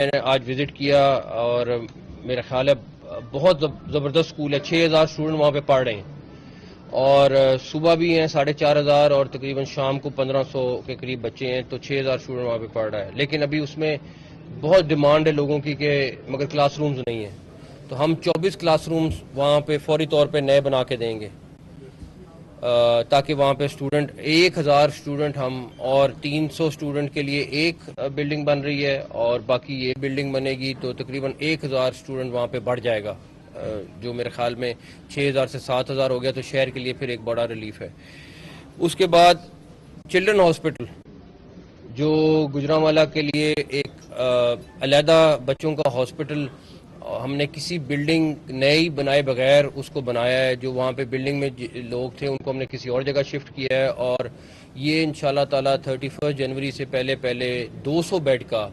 میں نے آج وزٹ کیا اور میرا خیال ہے بہت زبردست اسکول ہے. 6000 اسٹوڈنٹ وہاں پہ پڑھ رہے ہیں اور صبح بھی ہیں 4500 اور تقریباً شام کو 1500 کے قریب بچے ہیں, تو 6000 اسٹوڈنٹ وہاں پہ پڑھ رہا ہے. لیکن ابھی اس میں بہت ڈیمانڈ ہے لوگوں کی کہ مگر کلاس رومز نہیں ہیں, تو ہم 24 کلاس رومز وہاں پہ فوری طور پہ نئے بنا کے دیں گے تاکہ وہاں پہ اسٹوڈنٹ 1000 اسٹوڈنٹ ہم اور 300 اسٹوڈنٹ کے لیے ایک بلڈنگ بن رہی ہے اور باقی یہ بلڈنگ بنے گی, تو تقریباً 1000 اسٹوڈنٹ وہاں پہ بڑھ جائے گا, جو میرے خیال میں 6000 سے 7000 ہو گیا, تو شہر کے لیے پھر ایک بڑا ریلیف ہے. اس کے بعد چلڈرن ہاسپٹل جو گجرانوالہ کے لیے ایک علیحدہ بچوں کا ہاسپٹل ہم نے کسی بلڈنگ نئی بنائے بغیر اس کو بنایا ہے. جو وہاں پہ بلڈنگ میں لوگ تھے ان کو ہم نے کسی اور جگہ شفٹ کیا ہے, اور یہ انشاءاللہ تعالی 31 جنوری سے پہلے 200 بیڈ کا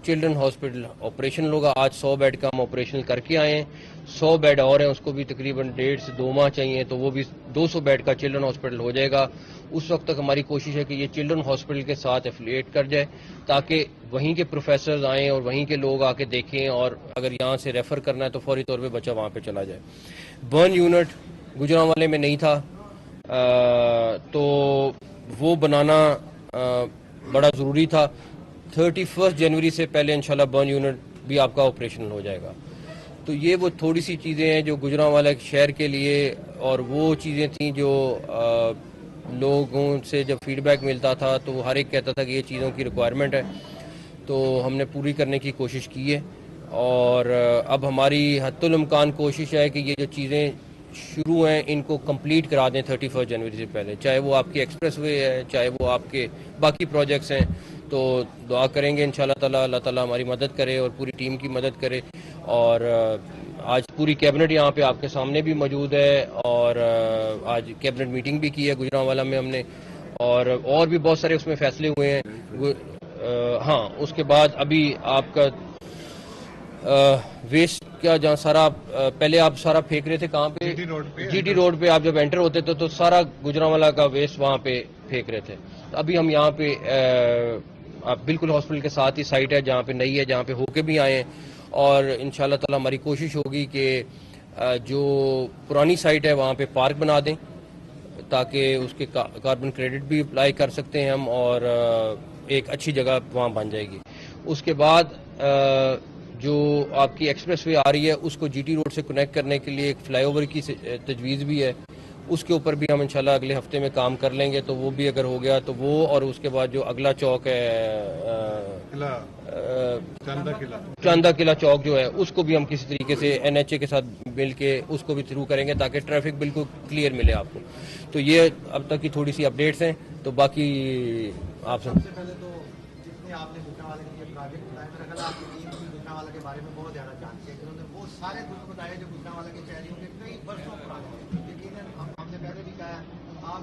چلڈرن ہاسپٹل آپریشنل ہوگا. آج 100 بیڈ کا ہم آپریشنل کر کے آئے ہیں, 100 بیڈ اور ہیں, اس کو بھی تقریباً 1.5 سے 2 ماہ چاہیے, تو وہ بھی 200 بیڈ کا چلڈرن ہاسپٹل ہو جائے گا. اس وقت تک ہماری کوشش ہے کہ یہ چلڈرن ہاسپٹل کے ساتھ ایفیلیٹ کر جائے تاکہ وہیں کے پروفیسرز آئیں اور وہیں کے لوگ آ کے دیکھیں, اور اگر یہاں سے ریفر کرنا ہے تو فوری طور پہ بچہ وہاں پہ چلا جائے. برن یونٹ گجرانوالے میں نہیں تھا, تو وہ بنانا بڑا ضروری تھا. 31 جنوری سے پہلے انشاءاللہ برن یونٹ بھی آپ کا آپریشنل ہو جائے گا. تو یہ وہ تھوڑی سی چیزیں ہیں جو گجرانوالہ شہر کے لیے, اور وہ چیزیں تھیں جو لوگوں سے جب فیڈ بیک ملتا تھا تو ہر ایک کہتا تھا کہ یہ چیزوں کی ریکوائرمنٹ ہے, تو ہم نے پوری کرنے کی کوشش کی ہے. اور اب ہماری حتی الامکان کوشش ہے کہ یہ جو چیزیں شروع ہیں ان کو کمپلیٹ کرا دیں 31 جنوری سے پہلے, چاہے وہ آپ کی ایکسپریس وے ہے, چاہے وہ آپ کے باقی پروجیکٹس ہیں. تو دعا کریں گے انشاءاللہ تعالی اللہ تعالی ہماری مدد کرے اور پوری ٹیم کی مدد کرے. اور آج پوری کیبنٹ یہاں پہ آپ کے سامنے بھی موجود ہے, اور آج کیبنٹ میٹنگ بھی کی ہے گجرانوالہ میں ہم نے, اور بھی بہت سارے اس میں فیصلے ہوئے ہیں. ہاں, اس کے بعد ابھی آپ کا ویسٹ کیا جہاں سارا پہلے آپ سارا پھینک رہے تھے کہاں پہ, جی ٹی روڈ پہ آپ جب انٹر ہوتے تھے تو سارا گجرانوالہ کا ویسٹ وہاں پہ پھینک رہے تھے. ابھی ہم یہاں پہ آپ بالکل ہاسپٹل کے ساتھ ہی سائٹ ہے جہاں پہ نئی ہے, جہاں پہ ہو کے بھی آئے ہیں, اور انشاءاللہ تعالی ہماری کوشش ہوگی کہ جو پرانی سائٹ ہے وہاں پہ پارک بنا دیں تاکہ اس کے کاربن کریڈٹ بھی اپلائی کر سکتے ہیں ہم, اور ایک اچھی جگہ وہاں بن جائے گی. اس کے بعد جو آپ کی ایکسپریس وے آ رہی ہے اس کو جی ٹی روڈ سے کنیکٹ کرنے کے لیے ایک فلائی اوور کی تجویز بھی ہے, اس کے اوپر بھی ہم انشاءاللہ اگلے ہفتے میں کام کر لیں گے. تو وہ بھی اگر ہو گیا تو وہ, اور اس کے بعد جو اگلا چوک ہے چاندہ قلعہ چوک جو ہے اس کو بھی ہم کسی طریقے سے NHA کے ساتھ مل کے اس کو بھی تھرو کریں گے تاکہ ٹریفک بالکل کلیئر ملے آپ کو. تو یہ اب تک کی تھوڑی سی اپڈیٹس ہیں, تو باقی آپ سے پہلے تو جتنے آپ نے گجرانوالہ کے لیے پروجیکٹ بنائے, میرا خیال آپ کی ٹیم بھی گجرانوالہ کے بارے میں بہت زیادہ جانتی ہے, انہوں نے وہ سارے کچھ بتایا جو گجرانوالہ کے شہریوں کے کئی برسوں پرانے, یقیناً ہم نے پہلے بھی کہا آپ